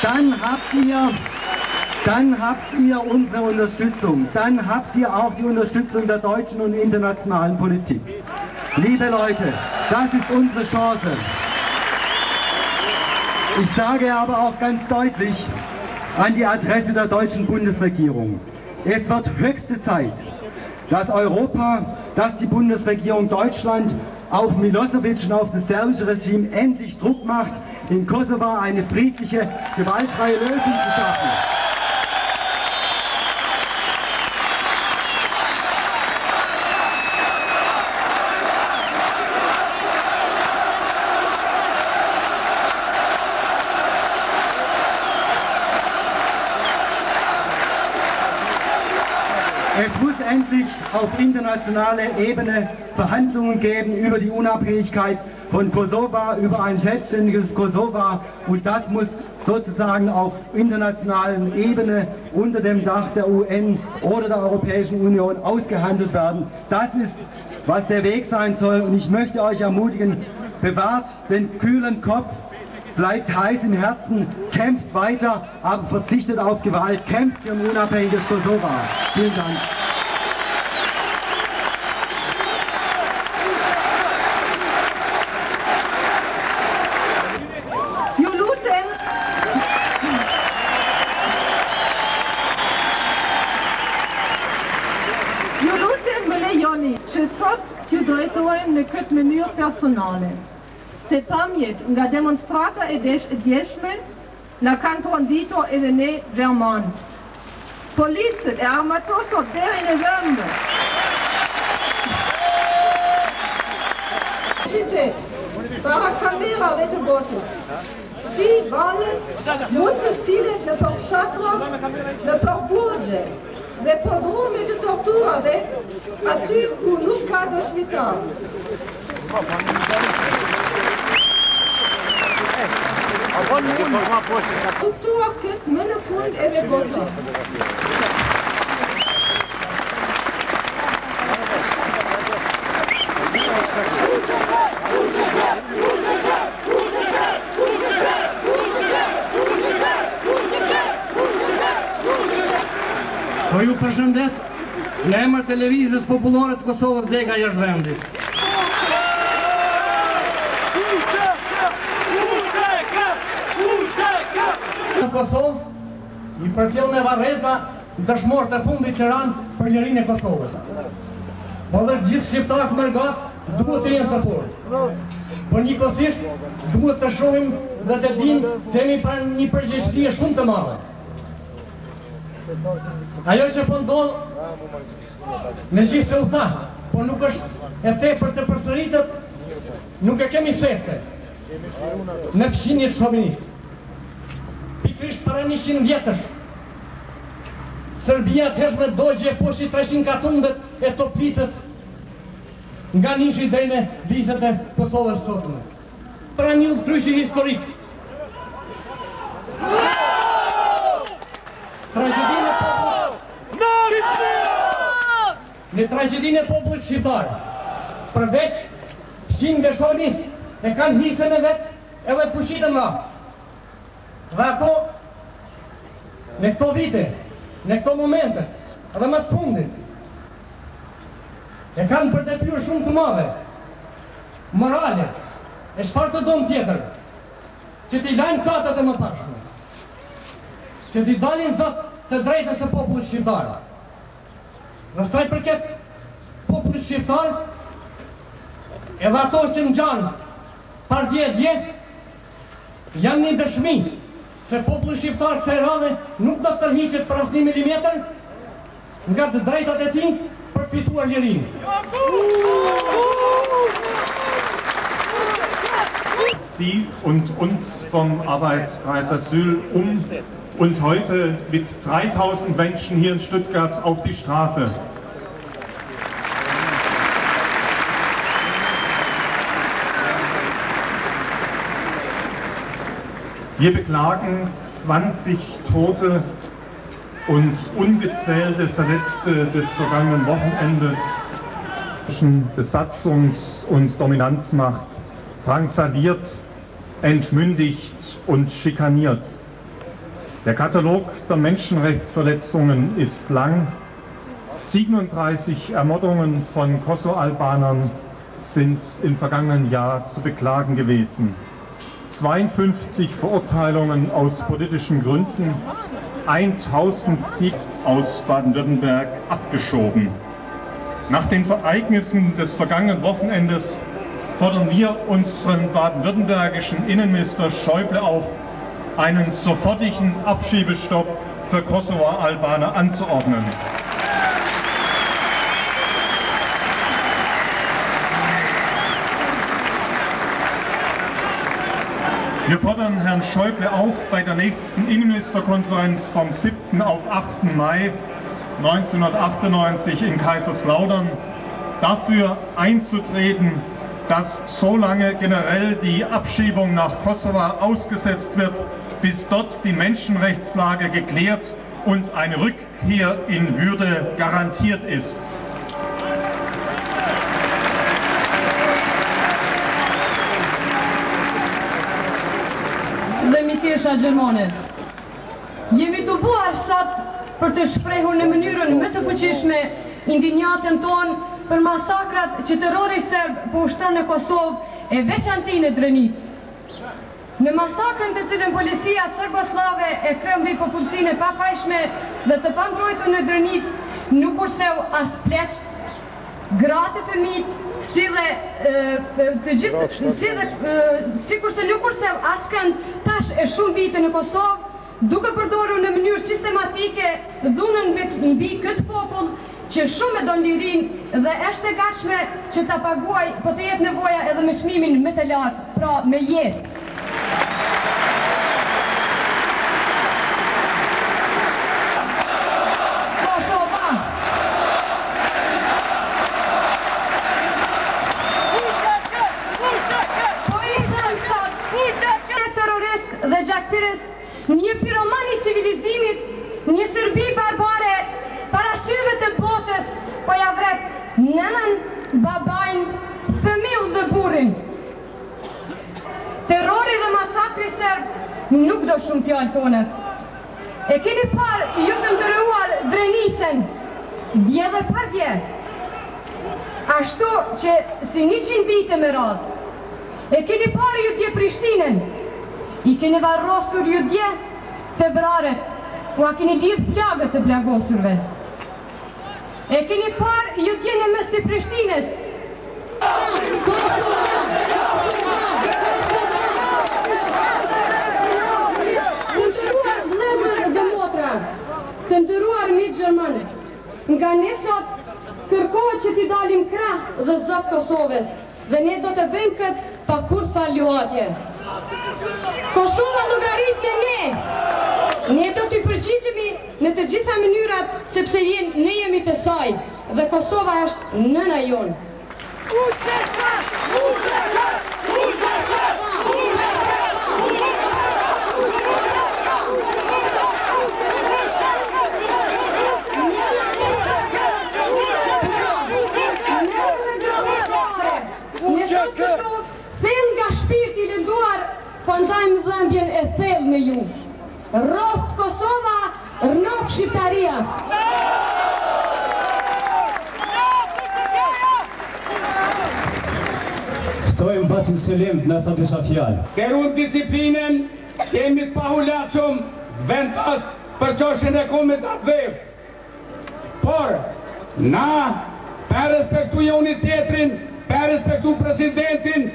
dann habt ihr unsere Unterstützung. Dann habt ihr auch die Unterstützung der deutschen und internationalen Politik. Liebe Leute, das ist unsere Chance. Ich sage aber auch ganz deutlich an die Adresse der deutschen Bundesregierung: Es wird höchste Zeit, dass Europa, dass die Bundesregierung Deutschland auf Milosevic und auf das serbische Regime endlich Druck macht, in Kosovo eine friedliche, gewaltfreie Lösung zu schaffen. Es muss endlich auf internationaler Ebene Verhandlungen geben über die Unabhängigkeit von Kosovo, über ein selbstständiges Kosovo, und das muss sozusagen auf internationaler Ebene unter dem Dach der UN oder der Europäischen Union ausgehandelt werden. Das ist, was der Weg sein soll, und ich möchte euch ermutigen: bewahrt den kühlen Kopf, bleibt heiß im Herzen, kämpft weiter, aber verzichtet auf Gewalt, kämpft für ein unabhängiges Kosovo. Vielen Dank. Që sot t'ju drejtojmë në këtë mënyrë personale, se pamjet nga demonstrata e djeshme na kanë tranditur edhe ne Gjermanët. Policët e armatosur deri në vëmbe. Qytet, para kamerave të botës, si valen mund të sillet nëpër fshatra, nëpër burgje dhe prodhime të torturave aty ku nuk ka dëshmitar. Kuptuar këtë më në fund edhe bota. Po ju përshëndes në emër televizës popullore të Kosovës dhe nga jashtë vendit. Në Kosovë i përcjell me Varreza dëshmor të fundit që ranë për lirinë e Kosovës. Po dhe gjithë shqiptarët mërgat duhet të jenë të fortë. Por njëkohësisht duhet të shohim dhe të dimë themi pra një përgjegjësi shumë të madhe. Ajo që po ndodh, me gjithë se u tha, por nuk është e tepër të përsëritet, nuk e kemi shefte në fqinjet shovinistë. Pikrisht para 100 vjetësh, Serbia të heshme dogje poshtë 300 katundet e Toplicës nga Nishi deri në vizet e Kosovës sotme. Para një udhëtryshi historik. Në tragedinë e popullit shqiptar, përveç fqinjve shovinistë e kanë hisën e vetë edhe pushitën nga. Dhe ato, në këto vite, në këto momente, edhe më të fundit, e kanë për detyrë shumë të madhe, morale, e çfarë të donë tjetër, që t'i lajnë katët e mëparshme, që t'i dalin zot të drejtës e popullit shqiptar. Dhe saj përket popullit shqiptar, edhe ato që në gjanë par dje, janë një dëshmi se popullit shqiptar kësaj radhe nuk do të tërhiqet për asnjë milimetër nga të drejtat e tij për fituar lirinë. Sie und uns vom Arbeitskreis Asyl und heute mit 3000 Menschen hier in Stuttgart auf die Straße. Wir beklagen 20 Tote und ungezählte Verletzte des vergangenen Wochenendes. Besatzungs- und Dominanzmacht drangsaliert, entmündigt und schikaniert. Der Katalog der Menschenrechtsverletzungen ist lang. 37 Ermordungen von Kosovo-Albanern sind im vergangenen Jahr zu beklagen gewesen. 52 Verurteilungen aus politischen Gründen, 1000 Sieg aus Baden-Württemberg abgeschoben. Nach den Ereignissen des vergangenen Wochenendes fordern wir unseren baden-württembergischen Innenminister Schäuble auf, einen sofortigen Abschiebestopp für Kosovo-Albaner anzuordnen. Wir fordern Herrn Schäuble auf, bei der nächsten Innenministerkonferenz vom 7. auf 8. Mai 1998 in Kaiserslautern dafür einzutreten, dass so lange generell die Abschiebung nach Kosovo ausgesetzt wird, bis dort die Menschenrechtslage geklärt und eine Rückkehr in Würde garantiert ist. Dhe mitesha gjermane, jemi të buar sot për të shprehur në mënyrën më të fuqishme indinjatën tonë për masakrat që terrori serb po ushtron në Kosovë e veçanti në Drenicë. Në masakrën të cilën policia serboslave e kreu mbi popullsinë e papajshme dhe të pambrojtur në Drenicë nuk kurseu as pleqt, gratë të fëmijët, si kurse nuk kurseu askënd tash e shumë vite në Kosovë, duke përdorur në mënyrë sistematike dhunën mbi këtë popull që shumë e don lirinë dhe është e gatshme që ta paguaj po të jetë nevoja edhe me çmimin më të lartë, pra me jetë. Dhe gjakpires, një piroman i civilizimit, një Serbi barbare, para syve të botës, po ja vrep nënën, babajnë, fëmijë dhe burrin. Terrori dhe masakri serb nuk do shumë fjallë tonët. E keni parë ju të ndërruar Drenicën, dje dhe par dje, ashtu që si 100 vite me radhë. E keni parë ju dje Prishtinën, i keni varrosur ju dje të vraret, po a keni lidh plagët të plagosurve. E keni parë ju dje në mes të Prishtinës. Të ndëruar vëllezër dhe motra, të ndëruar miq gjermanë, nga ne sot kërkohet që t'i dalim krah dhe zot Kosovës, dhe ne do të bëjmë këtë pa kur faljuatje. Kosova llogarit në ne. Ne do t'i përgjigjemi në të gjitha mënyrat sepse ne jemi të saj dhe Kosova është nëna jonë. Ne sot këtu thellë nga shpirti i lënduar po ndajmë dhëmbjen e thellë me ju. Roft Kosova, rnof Shqiptaria. Ftojmë Bacin Selim në ato disa fjalë. Të runë disciplinën, kemi të pahullaqëm, ventas për qoshën e kumit atë dhevë. Por, na, për respektu një unë tjetrin, për respektu presidentin,